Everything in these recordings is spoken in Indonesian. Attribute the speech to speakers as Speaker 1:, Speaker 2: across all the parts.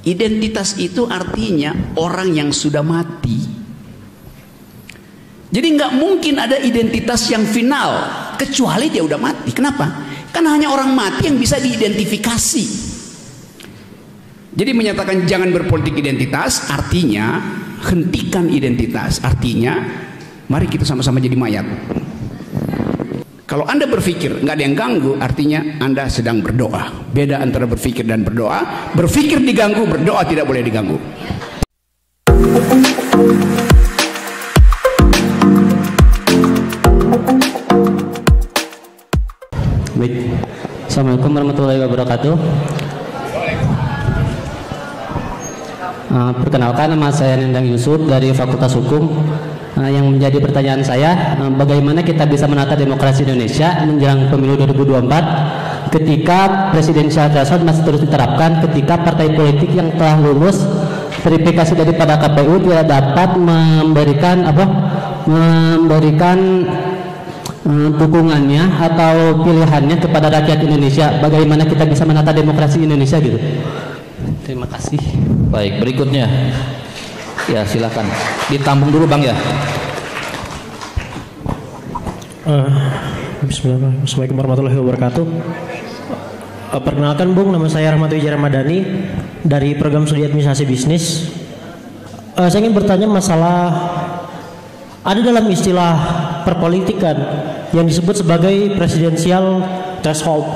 Speaker 1: Identitas itu artinya orang yang sudah mati. Jadi nggak mungkin ada identitas yang final kecuali dia udah mati. Kenapa? Karena hanya orang mati yang bisa diidentifikasi. Jadi menyatakan jangan berpolitik identitas artinya hentikan identitas, artinya mari kita sama-sama jadi mayat. Kalau Anda berpikir nggak ada yang ganggu, artinya Anda sedang berdoa. Beda antara berpikir dan berdoa. Berpikir diganggu, berdoa tidak boleh diganggu.
Speaker 2: Baik. Assalamualaikum warahmatullahi wabarakatuh. Perkenalkan, nama saya Nendang Yusuf dari Fakultas Hukum. Yang menjadi pertanyaan saya, bagaimana kita bisa menata demokrasi Indonesia menjelang pemilu 2024 ketika presidensial threshold masih terus diterapkan, ketika partai politik yang telah lulus verifikasi daripada KPU tidak dapat memberikan dukungannya atau pilihannya kepada rakyat Indonesia. Bagaimana kita bisa menata demokrasi Indonesia gitu? Terima kasih.
Speaker 3: Baik, berikutnya. Ya, silakan. Ditampung dulu, Bang ya.
Speaker 4: Bismillahirrahmanirrahim. Assalamualaikum warahmatullahi wabarakatuh. Perkenalkan, Bung, nama saya Rahmat Wijaya Ramadhani dari program studi administrasi bisnis. Saya ingin bertanya masalah ada dalam istilah perpolitikan yang disebut sebagai presidensial threshold,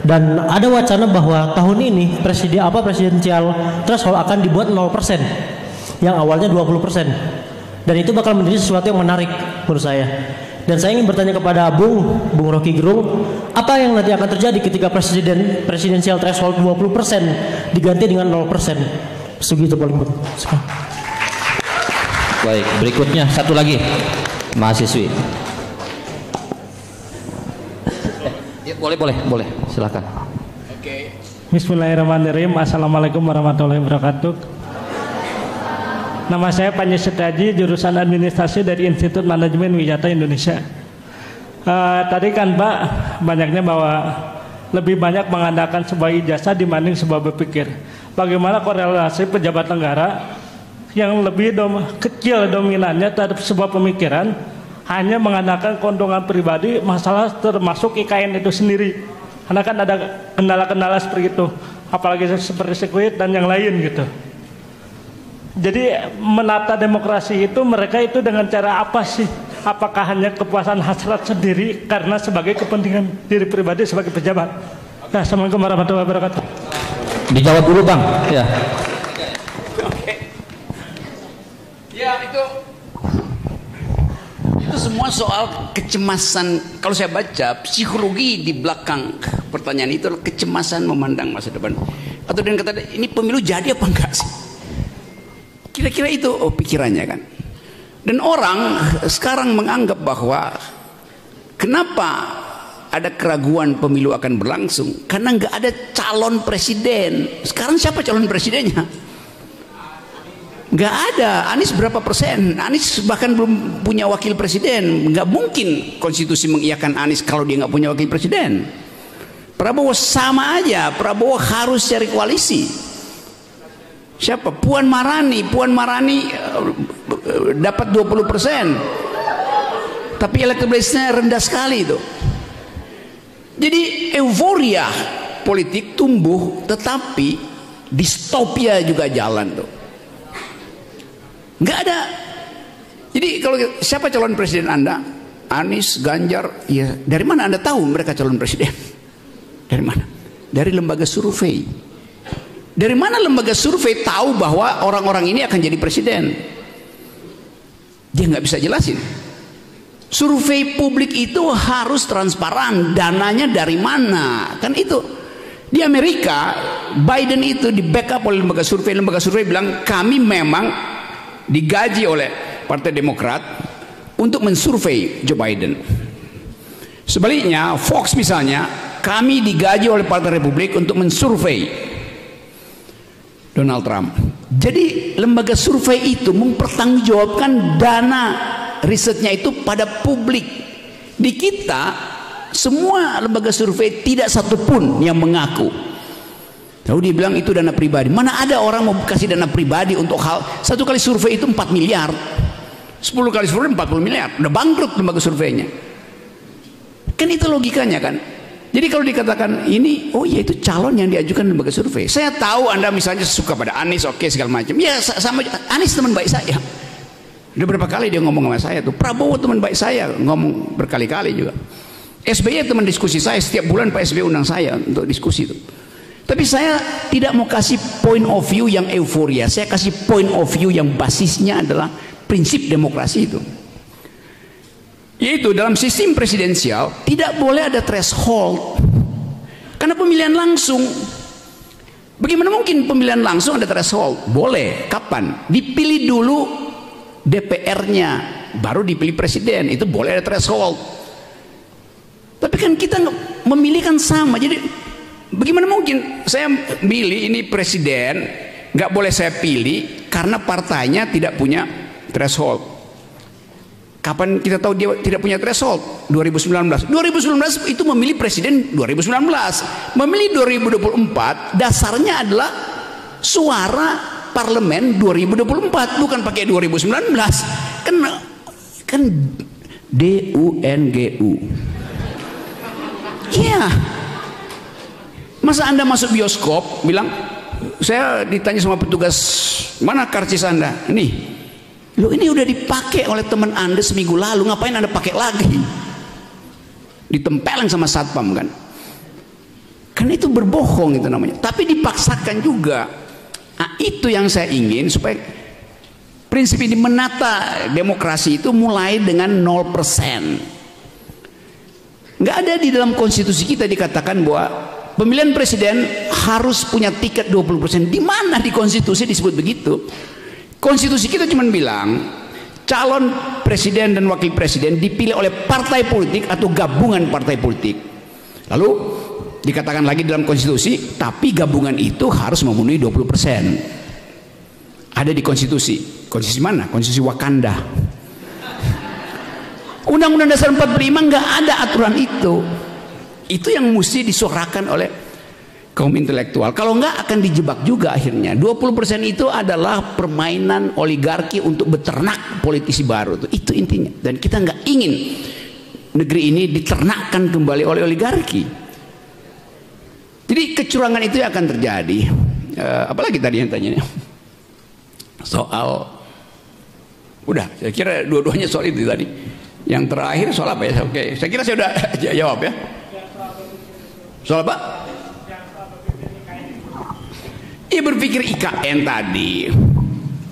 Speaker 4: dan ada wacana bahwa tahun ini presidensial threshold akan dibuat 0%, yang awalnya 20%, dan itu bakal menjadi sesuatu yang menarik menurut saya. Dan saya ingin bertanya kepada Bung Rocky Gerung, apa yang nanti akan terjadi ketika presidensial threshold 20% diganti dengan 0%? Segitu paling penting.
Speaker 3: Baik, berikutnya satu lagi, mahasiswi. Ya, boleh, silakan.
Speaker 5: Oke. Bismillahirrahmanirrahim. Assalamualaikum warahmatullahi wabarakatuh. Nama saya Panji Setiaji, jurusan administrasi dari Institut Manajemen Wijata Indonesia. Tadi kan Pak, banyaknya bahwa lebih banyak mengandalkan sebuah ijazah dibanding sebuah berpikir. Bagaimana korelasi pejabat negara yang lebih kecil dominannya terhadap sebuah pemikiran, hanya mengandalkan keuntungan pribadi, masalah termasuk IKN itu sendiri. Karena kan ada kendala-kendala seperti itu, apalagi seperti sekuit dan yang lain gitu. Jadi menata demokrasi itu mereka itu dengan cara apa sih? Apakah hanya kepuasan hasrat sendiri karena sebagai kepentingan diri pribadi sebagai pejabat? Nah, assalamualaikum warahmatullahi wabarakatuh.
Speaker 3: Dijawab dulu, Bang. Ya.
Speaker 1: Oke. Ya, itu semua soal kecemasan. Kalau saya baca psikologi di belakang pertanyaan itu adalah kecemasan memandang masa depan. Atau dengan kata ini pemilu jadi apa enggak sih? Kira-kira itu pikirannya kan. Dan orang sekarang menganggap bahwa kenapa ada keraguan pemilu akan berlangsung? Karena nggak ada calon presiden. Sekarang siapa calon presidennya? Nggak ada. Anies berapa persen? Anies bahkan belum punya wakil presiden. Nggak mungkin konstitusi mengiyakan Anies kalau dia nggak punya wakil presiden. Prabowo sama aja. Prabowo harus cari koalisi. Siapa? Puan Maharani dapat 20%, tapi elektabilitasnya rendah sekali itu. Jadi euforia politik tumbuh, tetapi distopia juga jalan tuh. Nggak ada. Jadi kalau siapa calon presiden Anda? Anies, Ganjar, ya dari mana Anda tahu mereka calon presiden? Dari mana? Dari lembaga survei. Dari mana lembaga survei tahu bahwa orang-orang ini akan jadi presiden? Dia nggak bisa jelasin. Survei publik itu harus transparan, dananya dari mana? Kan itu. Di Amerika, Biden itu di backup oleh lembaga survei bilang kami memang digaji oleh Partai Demokrat untuk mensurvei Joe Biden. Sebaliknya, Fox misalnya, kami digaji oleh Partai Republik untuk mensurvei Donald Trump. Jadi lembaga survei itu mempertanggungjawabkan dana risetnya itu pada publik. Di kita semua lembaga survei tidak satupun yang mengaku Lalu dia bilang itu dana pribadi. Mana ada orang mau kasih dana pribadi untuk hal, satu kali survei itu 4 miliar, 10 kali survei 40 miliar, udah bangkrut lembaga surveinya. Kan itu logikanya kan. Jadi kalau dikatakan ini, oh ya itu calon yang diajukan lembaga survei. Saya tahu Anda misalnya suka pada Anies, oke, segala macam. Ya sama, Anies teman baik saya. Udah berapa kali dia ngomong sama saya tuh. Prabowo teman baik saya, ngomong berkali-kali juga. SBY teman diskusi saya, setiap bulan Pak SBY undang saya untuk diskusi itu. Tapi saya tidak mau kasih point of view yang euforia. Saya kasih point of view yang basisnya adalah prinsip demokrasi itu. Yaitu dalam sistem presidensial tidak boleh ada threshold. Karena pemilihan langsung. Bagaimana mungkin pemilihan langsung ada threshold? Boleh. Kapan? Dipilih dulu DPR-nya, baru dipilih presiden. Itu boleh ada threshold. Tapi kan kita memilih kan sama. Jadi bagaimana mungkin saya milih ini presiden, nggak boleh saya pilih karena partainya tidak punya threshold. Kapan kita tahu dia tidak punya threshold? 2019 itu memilih presiden 2019. Memilih 2024 dasarnya adalah suara parlemen 2024, bukan pakai 2019. Kan DUNGU. Iya. Masa Anda masuk bioskop bilang, saya ditanya sama petugas, mana karcis Anda? Nih, loh ini udah dipakai oleh teman Anda seminggu lalu, ngapain Anda pakai lagi? Ditempelin sama satpam kan? Kan itu berbohong itu namanya. Tapi dipaksakan juga. Nah, itu yang saya ingin supaya prinsip ini menata demokrasi itu mulai dengan 0%. Nggak ada di dalam konstitusi kita dikatakan bahwa pemilihan presiden harus punya tiket 20%. Di mana di konstitusi disebut begitu? Konstitusi kita cuma bilang calon presiden dan wakil presiden dipilih oleh partai politik atau gabungan partai politik. Lalu dikatakan lagi dalam konstitusi, tapi gabungan itu harus memenuhi 20%. Ada di konstitusi. Konstitusi mana? Konstitusi Wakanda. Undang-Undang Dasar 45 nggak ada aturan itu. Itu yang mesti disuarakan oleh kaum intelektual. Kalau nggak akan dijebak juga akhirnya. 20% itu adalah permainan oligarki untuk beternak politisi baru. Itu intinya. Dan kita nggak ingin negeri ini diternakkan kembali oleh oligarki. Jadi kecurangan itu akan terjadi. Apalagi tadi yang tanya soal, udah, saya kira dua-duanya soal itu tadi. Yang terakhir soal apa ya? Oke, saya kira saya sudah jawab ya. Soal apa? Iya, berpikir IKN tadi.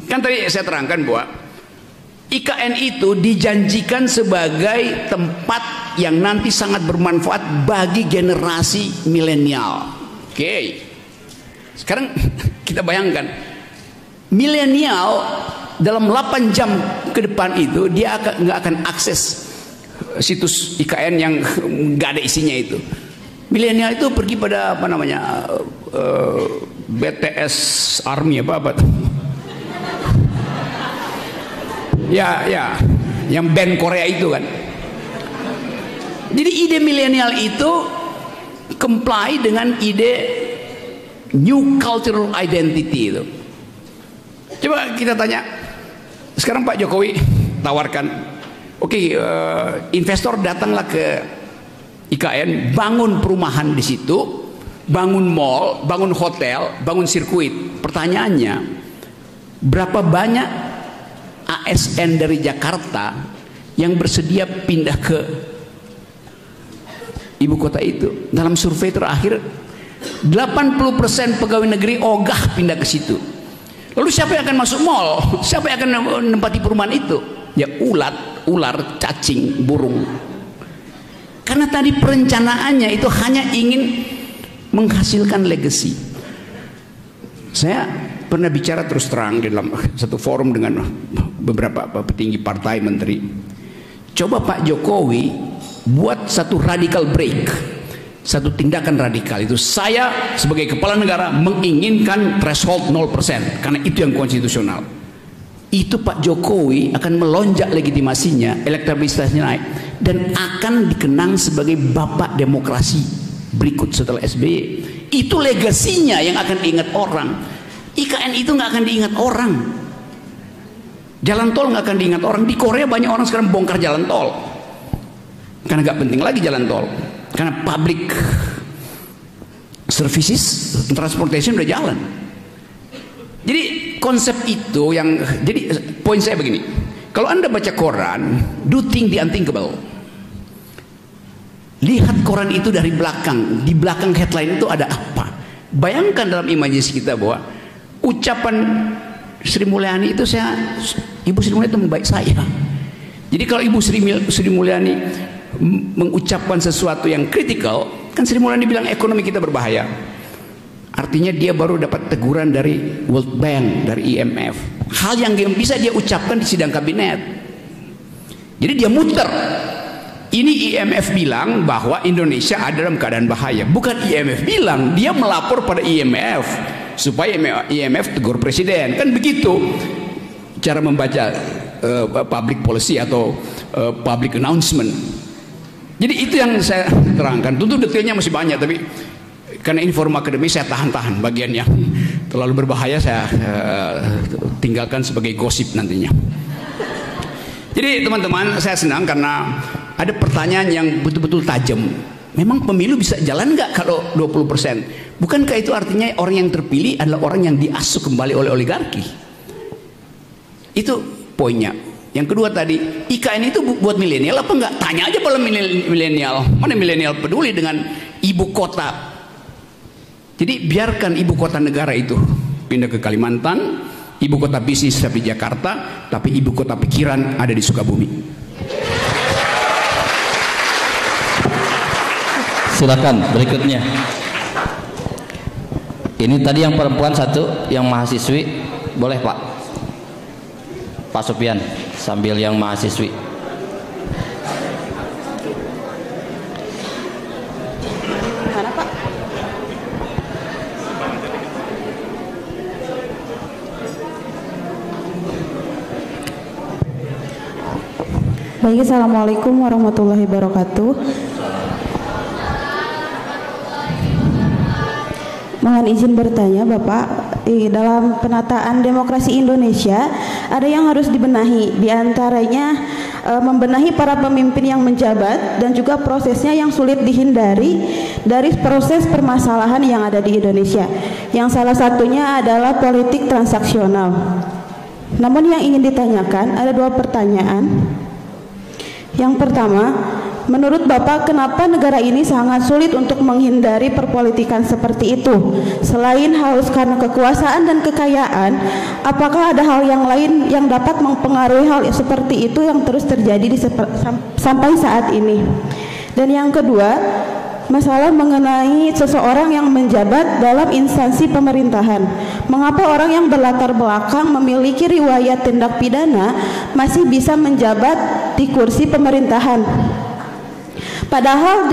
Speaker 1: Kan tadi saya terangkan bahwa IKN itu dijanjikan sebagai tempat yang nanti sangat bermanfaat bagi generasi milenial. Oke. Sekarang kita bayangkan milenial dalam 8 jam ke depan itu dia nggak akan akses situs IKN yang nggak ada isinya itu. Milenial itu pergi pada apa namanya BTS Army apa tuh? Ya, yang band Korea itu kan. Jadi ide milenial itu comply dengan ide new cultural identity itu. Coba kita tanya, sekarang Pak Jokowi tawarkan, oke, investor datanglah ke IKN, bangun perumahan di situ, bangun mall, bangun hotel, bangun sirkuit. Pertanyaannya, berapa banyak ASN dari Jakarta yang bersedia pindah ke ibu kota itu? Dalam survei terakhir, 80% pegawai negeri ogah pindah ke situ. Lalu siapa yang akan masuk mall? Siapa yang akan menempati perumahan itu? Ya ular, cacing, burung. Karena tadi perencanaannya itu hanya ingin menghasilkan legacy. Saya pernah bicara terus terang di dalam satu forum dengan beberapa petinggi partai, menteri. Coba Pak Jokowi buat satu radical break, satu tindakan radikal. Itu saya sebagai kepala negara menginginkan threshold 0%, karena itu yang konstitusional. Itu Pak Jokowi akan melonjak legitimasinya, elektabilitasnya naik, dan akan dikenang sebagai bapak demokrasi berikut setelah SBY. Itu legasinya yang akan diingat orang. IKN itu nggak akan diingat orang. Jalan tol nggak akan diingat orang. Di Korea banyak orang sekarang bongkar jalan tol karena nggak penting lagi jalan tol, karena public services, transportation udah jalan. Jadi konsep itu yang, jadi poin saya begini, kalau Anda baca koran, do think the unthinkable. Lihat koran itu dari belakang, di belakang headline itu ada apa. Bayangkan dalam imajinasi kita bahwa ucapan Sri Mulyani itu Ibu Sri Mulyani itu membaik saya. Jadi kalau Ibu Sri Mulyani mengucapkan sesuatu yang kritikal, kan Sri Mulyani bilang ekonomi kita berbahaya. Artinya dia baru dapat teguran dari World Bank, dari IMF. Hal yang bisa dia ucapkan di sidang kabinet. Jadi dia muter. Ini IMF bilang bahwa Indonesia ada dalam keadaan bahaya. Bukan IMF bilang, dia melapor pada IMF supaya IMF tegur presiden. Kan begitu cara membaca public policy atau public announcement. Jadi itu yang saya terangkan. Tentu detailnya masih banyak, tapi karena ini forum akademis saya tahan-tahan bagian yang terlalu berbahaya, saya tinggalkan sebagai gosip nantinya. Jadi teman-teman, saya senang karena ada pertanyaan yang betul-betul tajam. Memang pemilu bisa jalan nggak kalau 20%? Bukankah itu artinya orang yang terpilih adalah orang yang diasuh kembali oleh oligarki? Itu poinnya. Yang kedua tadi, IKN itu buat milenial apa enggak? Tanya aja pada milenial. Mana milenial peduli dengan ibu kota? Jadi biarkan ibu kota negara itu pindah ke Kalimantan, ibu kota bisnis tapi Jakarta, tapi ibu kota pikiran ada di Sukabumi.
Speaker 3: Silakan berikutnya. Ini tadi yang perempuan satu, yang mahasiswi, boleh Pak? Pak Sopian, sambil yang mahasiswi.
Speaker 6: Mana Pak? Baik, assalamualaikum warahmatullahi wabarakatuh. Mohon izin bertanya Bapak, dalam penataan demokrasi Indonesia ada yang harus dibenahi, diantaranya membenahi para pemimpin yang menjabat dan juga prosesnya yang sulit dihindari dari proses permasalahan yang ada di Indonesia, yang salah satunya adalah politik transaksional. Namun yang ingin ditanyakan ada dua pertanyaan. Yang pertama, menurut Bapak, kenapa negara ini sangat sulit untuk menghindari perpolitikan seperti itu? Selain haus karena kekuasaan dan kekayaan, apakah ada hal yang lain yang dapat mempengaruhi hal seperti itu yang terus terjadi sampai saat ini? Dan yang kedua, masalah mengenai seseorang yang menjabat dalam instansi pemerintahan. Mengapa orang yang berlatar belakang memiliki riwayat tindak pidana masih bisa menjabat di kursi pemerintahan? Padahal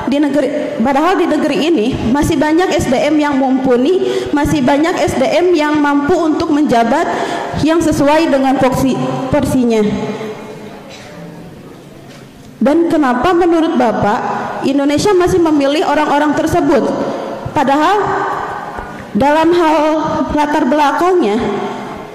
Speaker 6: di negeri ini masih banyak SDM yang mumpuni, masih banyak SDM yang mampu untuk menjabat yang sesuai dengan porsinya. Dan kenapa menurut Bapak Indonesia masih memilih orang-orang tersebut? Padahal dalam hal latar belakangnya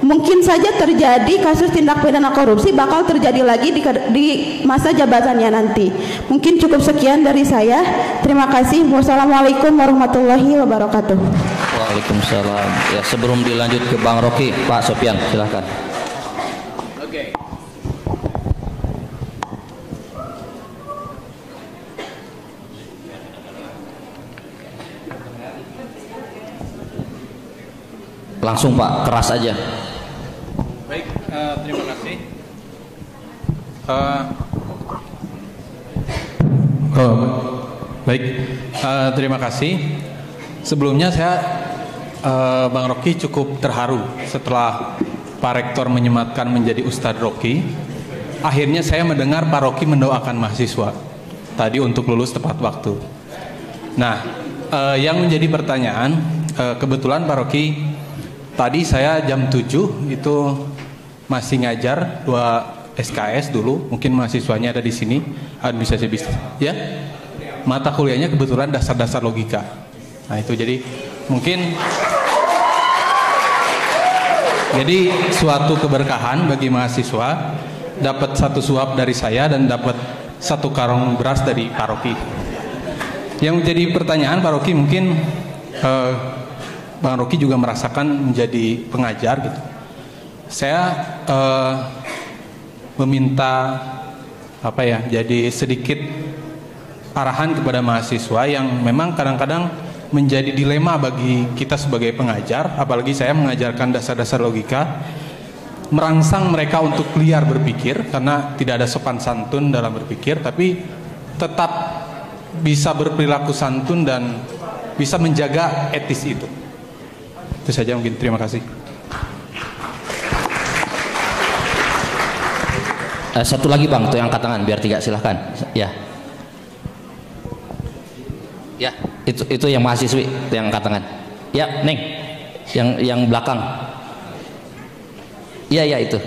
Speaker 6: mungkin saja terjadi kasus tindak pidana korupsi bakal terjadi lagi di masa jabatannya nanti. Mungkin cukup sekian dari saya. Terima kasih. Wassalamualaikum warahmatullahi wabarakatuh.
Speaker 3: Waalaikumsalam. Ya, sebelum dilanjut ke Bang Rocky, Pak Sopian, silahkan.
Speaker 1: Oke.
Speaker 3: Langsung Pak, keras aja.
Speaker 7: Baik, terima kasih. Terima kasih. Sebelumnya saya, Bang Rocky cukup terharu setelah Pak Rektor menyematkan menjadi Ustadz Rocky. Akhirnya saya mendengar Pak Rocky mendoakan mahasiswa tadi untuk lulus tepat waktu. Nah, yang menjadi pertanyaan, kebetulan Pak Rocky, tadi saya jam 7 itu masih ngajar 2 SKS dulu, mungkin mahasiswanya ada di sini, administrasi bisnis, ya. Mata kuliahnya kebetulan dasar-dasar logika. Nah itu jadi mungkin suatu keberkahan bagi mahasiswa dapat 1 suap dari saya dan dapat 1 karung beras dari Pak Rocky. Yang menjadi pertanyaan Pak Rocky, mungkin Bang Rocky juga merasakan menjadi pengajar gitu. Saya meminta jadi sedikit arahan kepada mahasiswa yang memang kadang-kadang menjadi dilema bagi kita sebagai pengajar, apalagi saya mengajarkan dasar-dasar logika, merangsang mereka untuk liar berpikir karena tidak ada sopan santun dalam berpikir, tapi tetap bisa berperilaku santun dan bisa menjaga etis itu. Itu saja mungkin. Terima kasih.
Speaker 3: Satu lagi Bang, tuh yang angkat tangan biar 3, silahkan. Ya. Ya, itu yang mahasiswi, itu yang angkat tangan. Ya, Neng. Yang belakang. Iya, itu.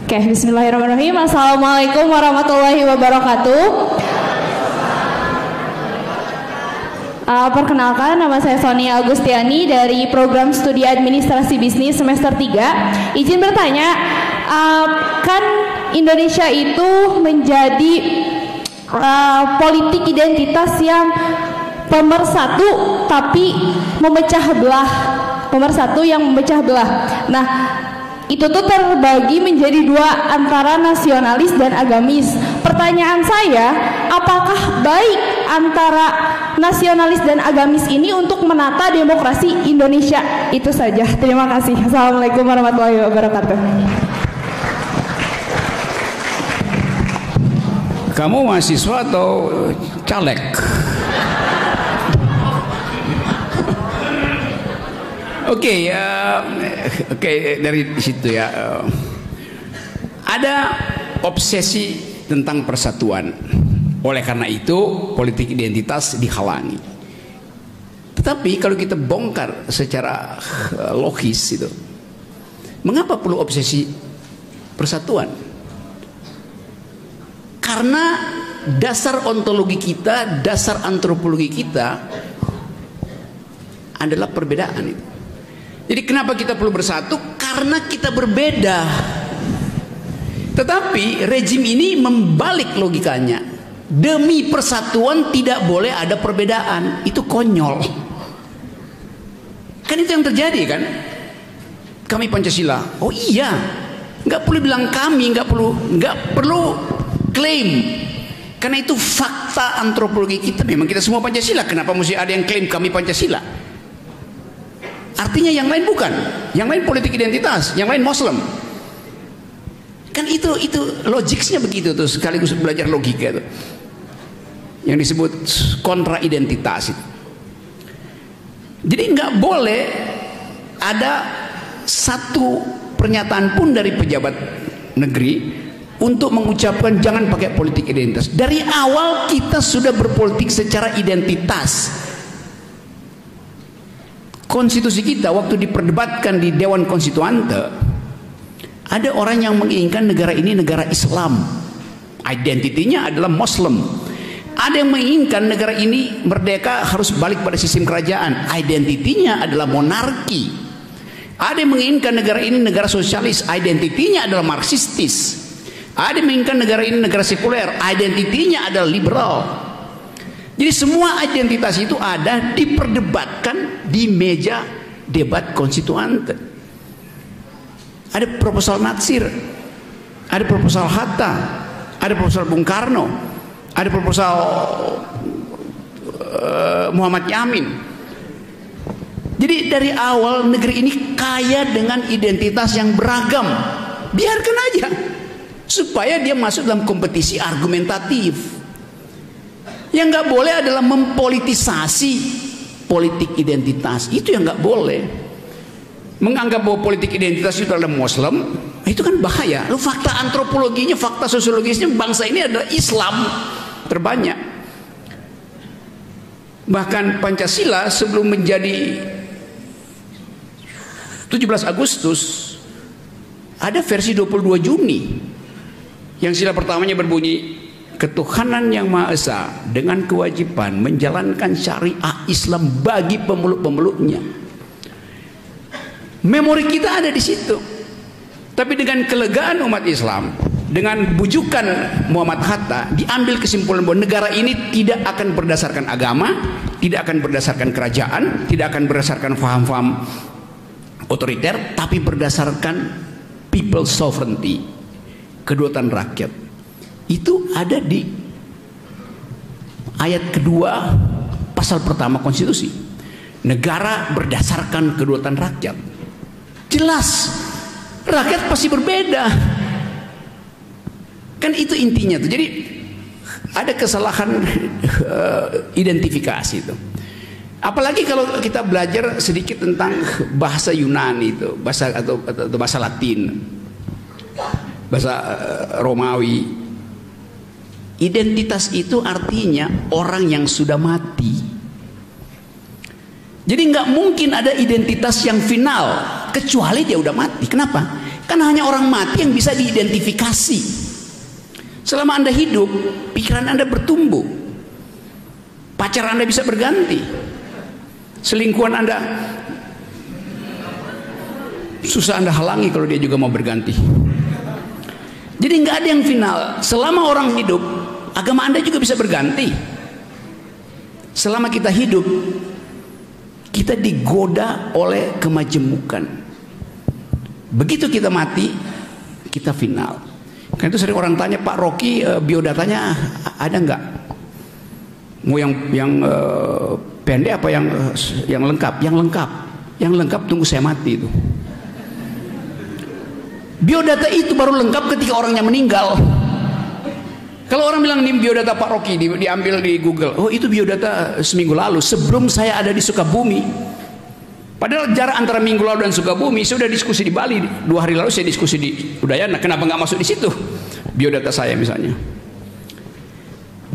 Speaker 8: Oke, bismillahirrahmanirrahim. Assalamualaikum warahmatullahi wabarakatuh. Perkenalkan, nama saya Sonia Agustiani dari program studi administrasi bisnis semester 3. Izin bertanya, kan Indonesia itu menjadi politik identitas yang pemersatu tapi memecah belah, pemersatu yang memecah belah. Nah, itu tuh terbagi menjadi 2 antara nasionalis dan agamis. Pertanyaan saya, apakah baik antara nasionalis dan agamis ini untuk menata demokrasi Indonesia? Itu saja. Terima kasih. Assalamualaikum warahmatullahi wabarakatuh.
Speaker 1: Kamu mahasiswa atau caleg? Oke, dari situ ya. Ada obsesi tentang persatuan. Oleh karena itu, politik identitas dihalangi. Tetapi kalau kita bongkar secara logis itu, mengapa perlu obsesi persatuan? Karena dasar ontologi kita, dasar antropologi kita adalah perbedaan itu. Jadi kenapa kita perlu bersatu? Karena kita berbeda. Tetapi rejim ini membalik logikanya. Demi persatuan tidak boleh ada perbedaan. Itu konyol. Kan itu yang terjadi kan? Kami Pancasila. Oh iya, nggak perlu bilang kami, nggak perlu klaim. Karena itu fakta antropologi kita. Memang kita semua Pancasila. Kenapa mesti ada yang klaim kami Pancasila? Artinya yang lain bukan, yang lain politik identitas, yang lain Muslim. Kan itu logiknya begitu tuh, sekaligus belajar logika itu. Yang disebut kontra identitas itu. Jadi nggak boleh ada satu pernyataan pun dari pejabat negeri untuk mengucapkan jangan pakai politik identitas. Dari awal kita sudah berpolitik secara identitas. Konstitusi kita waktu diperdebatkan di Dewan Konstituante, ada orang yang menginginkan negara ini negara Islam, identitinya adalah Muslim. Ada yang menginginkan negara ini merdeka harus balik pada sistem kerajaan, identitinya adalah monarki. Ada yang menginginkan negara ini negara sosialis, identitinya adalah marxistis. Ada yang menginginkan negara ini negara sekuler, identitinya adalah liberal. Jadi semua identitas itu ada diperdebatkan di meja debat konstituante. Ada proposal Natsir, ada proposal Hatta, ada proposal Bung Karno, ada proposal Muhammad Yamin. Jadi dari awal negeri ini kaya dengan identitas yang beragam. Biarkan aja supaya dia masuk dalam kompetisi argumentatif. Yang nggak boleh adalah mempolitisasi politik identitas. Itu yang nggak boleh. Menganggap bahwa politik identitas itu adalah Muslim, itu kan bahaya. Lalu fakta antropologinya, fakta sosiologisnya bangsa ini adalah Islam terbanyak. Bahkan Pancasila sebelum menjadi 17 Agustus ada versi 22 Juni yang sila pertamanya berbunyi ketuhanan yang Maha Esa dengan kewajiban menjalankan syariah Islam bagi pemeluk-pemeluknya. Memori kita ada di situ. Tapi dengan kelegaan umat Islam, dengan bujukan Muhammad Hatta, diambil kesimpulan bahwa negara ini tidak akan berdasarkan agama, tidak akan berdasarkan kerajaan, tidak akan berdasarkan faham-faham otoriter, tapi berdasarkan people sovereignty, kedaulatan rakyat. Itu ada di ayat kedua pasal pertama konstitusi. Negara berdasarkan kedaulatan rakyat. Jelas rakyat pasti berbeda. Kan itu intinya tuh. Jadi ada kesalahan identifikasi itu. Apalagi kalau kita belajar sedikit tentang bahasa Yunani itu, bahasa atau bahasa Latin, bahasa Romawi. Identitas itu artinya orang yang sudah mati. Jadi nggak mungkin ada identitas yang final kecuali dia udah mati. Kenapa? Karena hanya orang mati yang bisa diidentifikasi. Selama Anda hidup, pikiran Anda bertumbuh, pacar Anda bisa berganti, selingkuhan Anda susah Anda halangi kalau dia juga mau berganti. Jadi nggak ada yang final. Selama orang hidup, agama Anda juga bisa berganti. Selama kita hidup, kita digoda oleh kemajemukan. Begitu kita mati, kita final. Karena itu sering orang tanya, Pak Rocky, biodatanya ada nggak? Mau yang pendek apa yang lengkap? Yang lengkap. Yang lengkap tunggu saya mati itu. Biodata itu baru lengkap ketika orangnya meninggal. Kalau orang bilang ini biodata Pak Rocky diambil di Google, oh itu biodata seminggu lalu sebelum saya ada di Sukabumi. Padahal jarak antara minggu lalu dan Sukabumi saya sudah diskusi di Bali. 2 hari lalu saya diskusi di Udayana. Kenapa nggak masuk di situ biodata saya misalnya?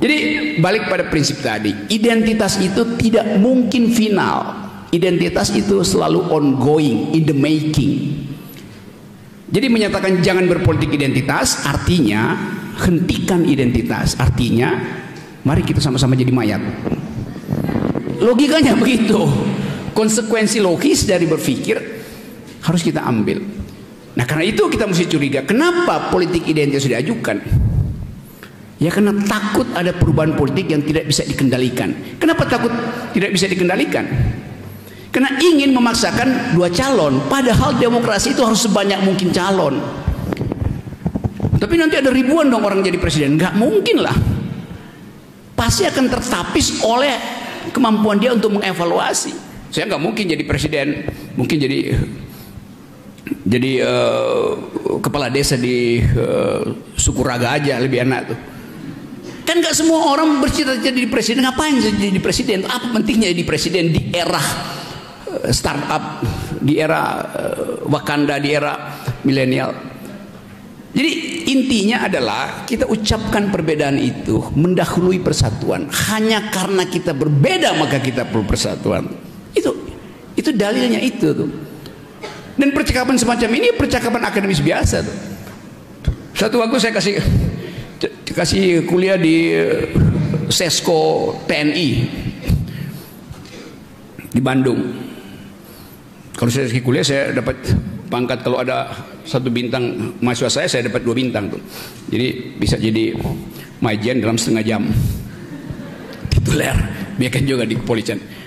Speaker 1: Jadi balik pada prinsip tadi, identitas itu tidak mungkin final. Identitas itu selalu ongoing, in the making. Jadi menyatakan jangan berpolitik identitas artinya hentikan identitas, artinya mari kita sama-sama jadi mayat. Logikanya begitu. Konsekuensi logis dari berpikir harus kita ambil. Nah karena itu kita mesti curiga, kenapa politik identitas diajukan? Ya karena takut ada perubahan politik yang tidak bisa dikendalikan. Kenapa takut tidak bisa dikendalikan? Karena ingin memaksakan 2 calon, padahal demokrasi itu harus sebanyak mungkin calon. Tapi nanti ada ribuan dong orang jadi presiden, nggak mungkin lah. Pasti akan tertapis oleh kemampuan dia untuk mengevaluasi. Saya nggak mungkin jadi presiden, mungkin jadi kepala desa di Sukuraga aja lebih enak tuh. Kan nggak semua orang bercita-cita jadi presiden. Ngapain jadi presiden? Apa pentingnya jadi presiden di era startup, di era Wakanda, di era milenial? Jadi intinya adalah kita ucapkan perbedaan itu mendahului persatuan. Hanya karena kita berbeda maka kita perlu persatuan. Itu dalilnya itu tuh. Dan percakapan semacam ini percakapan akademis biasa tuh. Satu waktu saya kasih kuliah di Sesko TNI di Bandung. Kalau saya kasih kuliah saya dapat pangkat, kalau ada 1 bintang mahasiswa saya dapat 2 bintang tuh. Jadi bisa jadi majen dalam setengah jam. Tituler, biarkan juga di kepolisian.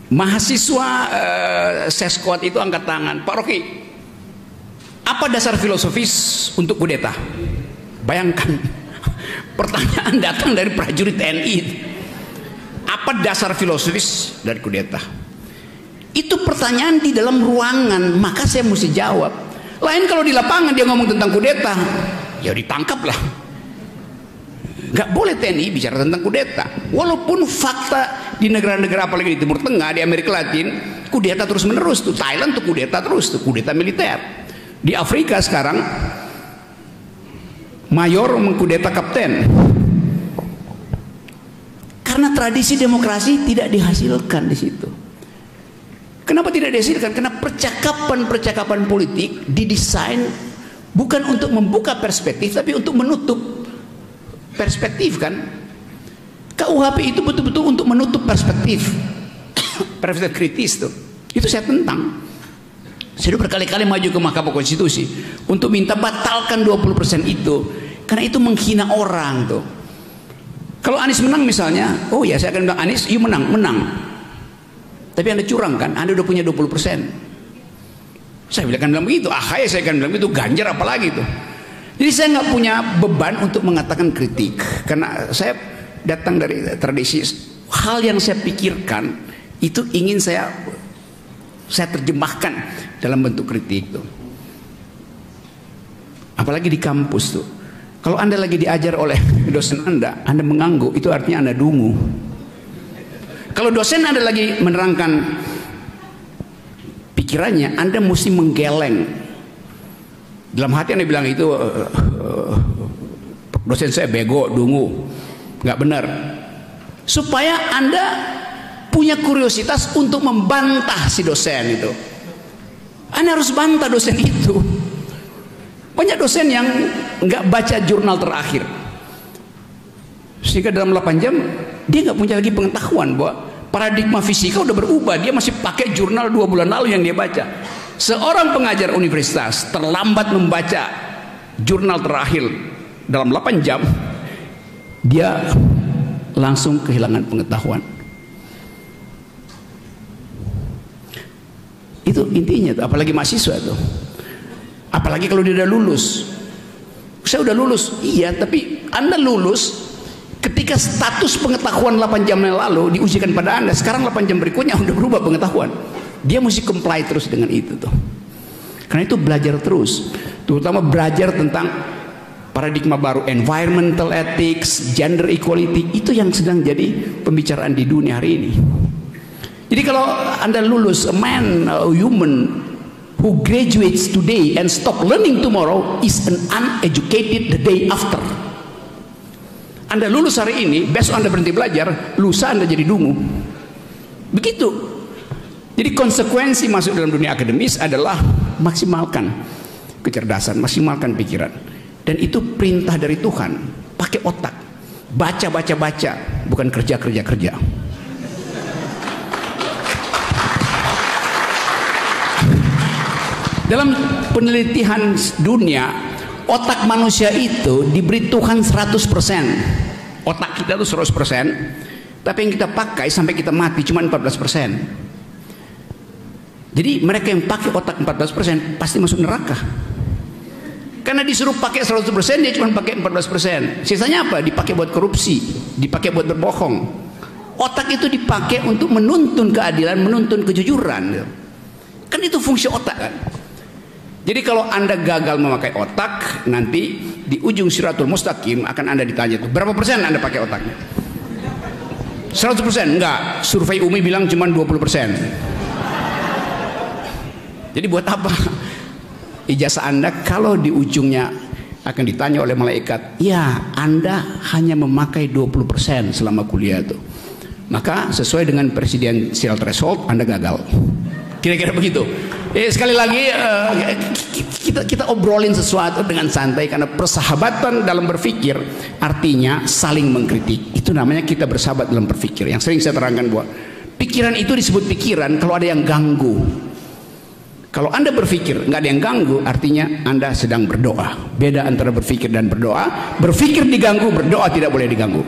Speaker 1: Mahasiswa Seskuat itu angkat tangan, Pak Rocky, apa dasar filosofis untuk kudeta? Bayangkan, pertanyaan datang dari prajurit TNI. Apa dasar filosofis dari kudeta? Itu pertanyaan di dalam ruangan, maka saya mesti jawab. Lain kalau di lapangan dia ngomong tentang kudeta, ya ditangkap lah. Nggak boleh TNI bicara tentang kudeta. Walaupun fakta di negara-negara apalagi di Timur Tengah, di Amerika Latin, kudeta terus menerus tuh. Thailand tuh kudeta terus tuh, kudeta militer. Di Afrika sekarang mayor mengkudeta kapten. Karena tradisi demokrasi tidak dihasilkan di situ. Kenapa tidak dihasilkan? Karena percakapan politik didesain bukan untuk membuka perspektif, tapi untuk menutup. perspektif kan. KUHP itu betul-betul untuk menutup perspektif perspektif kritis tuh. Itu saya tentang. Saya sudah berkali-kali maju ke Mahkamah Konstitusi untuk minta batalkan 20% itu, karena itu menghina orang tuh. Kalau Anies menang misalnya, oh ya saya akan bilang Anies, you menang. Tapi Anda curang kan, Anda udah punya 20%. Saya akan bilang begitu, AHY saya akan bilang begitu, Ganjar apalagi tuh. Jadi saya nggak punya beban untuk mengatakan kritik, karena saya datang dari tradisi hal yang saya pikirkan itu ingin saya terjemahkan dalam bentuk kritik tuh. Apalagi di kampus tuh. Kalau Anda lagi diajar oleh dosen Anda mengangguk, itu artinya Anda dungu. Kalau dosen Anda lagi menerangkan pikirannya, Anda mesti menggeleng. Dalam hati Anda bilang itu dosen saya bego, dungu, nggak benar. Supaya Anda punya kuriositas untuk membantah si dosen itu. Anda harus bantah dosen itu. Banyak dosen yang nggak baca jurnal terakhir, sehingga dalam 8 jam dia nggak punya lagi pengetahuan bahwa paradigma fisika udah berubah. Dia masih pakai jurnal 2 bulan lalu yang dia baca. Seorang pengajar universitas terlambat membaca jurnal terakhir dalam 8 jam, dia langsung kehilangan pengetahuan. Itu intinya tuh. Apalagi mahasiswa tuh, apalagi kalau dia udah lulus. Saya udah lulus, iya, tapi Anda lulus ketika status pengetahuan 8 jam yang lalu diujikan pada Anda. Sekarang 8 jam berikutnya udah berubah pengetahuan. Dia mesti comply terus dengan itu tuh. Karena itu belajar terus, terutama belajar tentang paradigma baru, environmental ethics, gender equality. Itu yang sedang jadi pembicaraan di dunia hari ini. Jadi kalau Anda lulus, a man, a human who graduates today and stop learning tomorrow is an uneducated the day after. Anda lulus hari ini, besok Anda berhenti belajar, lusa Anda jadi dungu. Begitu. Jadi konsekuensi masuk dalam dunia akademis adalah maksimalkan kecerdasan, maksimalkan pikiran. Dan itu perintah dari Tuhan. Pakai otak, baca, bukan kerja. Dalam penelitian dunia, otak manusia itu diberi Tuhan 100%. Otak kita itu 100%, tapi yang kita pakai sampai kita mati cuma 14%. Jadi mereka yang pakai otak 14% pasti masuk neraka. Karena disuruh pakai 100%, dia cuma pakai 14%. Sisanya apa? Dipakai buat korupsi, dipakai buat berbohong. Otak itu dipakai untuk menuntun keadilan, menuntun kejujuran. Kan itu fungsi otak kan. Jadi kalau Anda gagal memakai otak, nanti di ujung Siratul Mustaqim akan Anda ditanya tuh, berapa persen Anda pakai otaknya? 100%? Enggak, survei Umi bilang cuma 20%. Jadi buat apa ijazah Anda kalau di ujungnya akan ditanya oleh malaikat, ya Anda hanya memakai 20% selama kuliah itu. Maka sesuai dengan presidensial threshold Anda gagal. Kira-kira begitu. Sekali lagi kita obrolin sesuatu dengan santai, karena persahabatan dalam berpikir artinya saling mengkritik. Itu namanya kita bersahabat dalam berpikir. Yang sering saya terangkan bahwa pikiran itu disebut pikiran kalau ada yang ganggu. Kalau Anda berpikir nggak ada yang ganggu, artinya Anda sedang berdoa. Beda antara berpikir dan berdoa. Berpikir diganggu, berdoa tidak boleh diganggu.